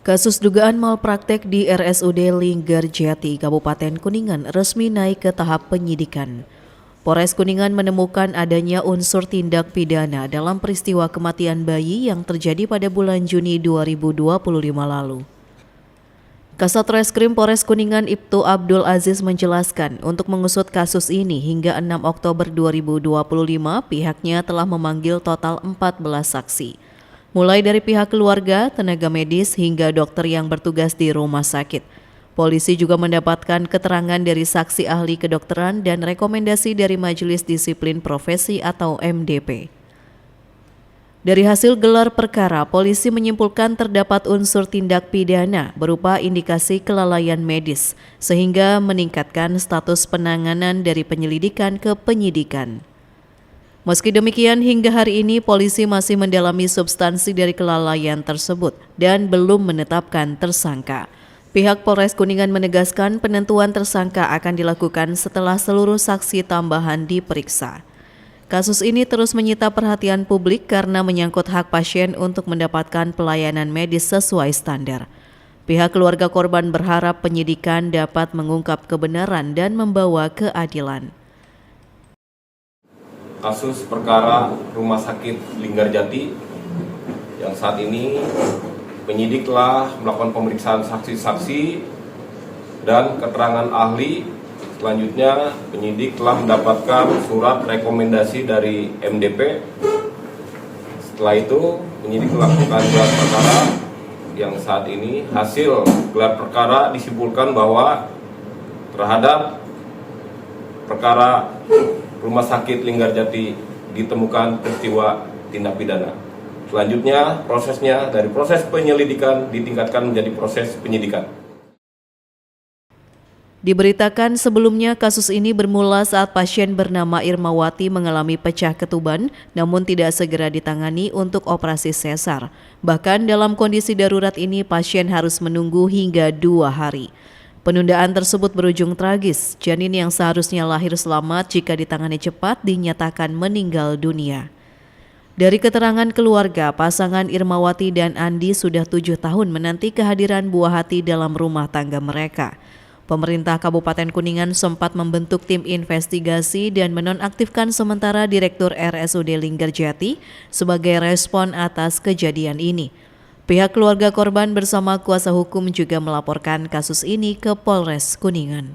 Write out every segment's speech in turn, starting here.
Kasus dugaan malpraktek di RSUD Linggarjati, Kabupaten Kuningan resmi naik ke tahap penyidikan. Polres Kuningan menemukan adanya unsur tindak pidana dalam peristiwa kematian bayi yang terjadi pada bulan Juni 2025 lalu. Kasat Reskrim Polres Kuningan Ibtu Abdul Aziz menjelaskan untuk mengusut kasus ini hingga 6 Oktober 2025 pihaknya telah memanggil total 14 saksi. Mulai dari pihak keluarga, tenaga medis, hingga dokter yang bertugas di rumah sakit. Polisi juga mendapatkan keterangan dari saksi ahli kedokteran dan rekomendasi dari Majelis Disiplin Profesi atau MDP. Dari hasil gelar perkara, polisi menyimpulkan terdapat unsur tindak pidana berupa indikasi kelalaian medis, sehingga meningkatkan status penanganan dari penyelidikan ke penyidikan. Meski demikian, hingga hari ini polisi masih mendalami substansi dari kelalaian tersebut dan belum menetapkan tersangka. Pihak Polres Kuningan menegaskan penentuan tersangka akan dilakukan setelah seluruh saksi tambahan diperiksa. Kasus ini terus menyita perhatian publik karena menyangkut hak pasien untuk mendapatkan pelayanan medis sesuai standar. Pihak keluarga korban berharap penyidikan dapat mengungkap kebenaran dan membawa keadilan. Kasus perkara Rumah Sakit Linggarjati yang saat ini penyidik telah melakukan pemeriksaan saksi-saksi dan keterangan ahli. Selanjutnya penyidik telah mendapatkan surat rekomendasi dari MDP. Setelah itu penyidik melakukan gelar perkara yang saat ini hasil gelar perkara disimpulkan bahwa terhadap perkara Rumah Sakit Linggarjati ditemukan peristiwa tindak pidana. Selanjutnya prosesnya dari proses penyelidikan ditingkatkan menjadi proses penyidikan. Diberitakan sebelumnya kasus ini bermula saat pasien bernama Irmawati mengalami pecah ketuban namun tidak segera ditangani untuk operasi sesar. Bahkan dalam kondisi darurat ini pasien harus menunggu hingga 2 hari. Penundaan tersebut berujung tragis. Janin yang seharusnya lahir selamat jika ditangani cepat dinyatakan meninggal dunia. Dari keterangan keluarga, pasangan Irmawati dan Andi sudah 7 tahun menanti kehadiran buah hati dalam rumah tangga mereka. Pemerintah Kabupaten Kuningan sempat membentuk tim investigasi dan menonaktifkan sementara Direktur RSUD Linggarjati sebagai respon atas kejadian ini. Pihak keluarga korban bersama kuasa hukum juga melaporkan kasus ini ke Polres Kuningan.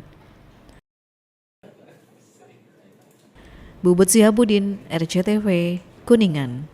Bubut Sihabudin, RCTV, Kuningan.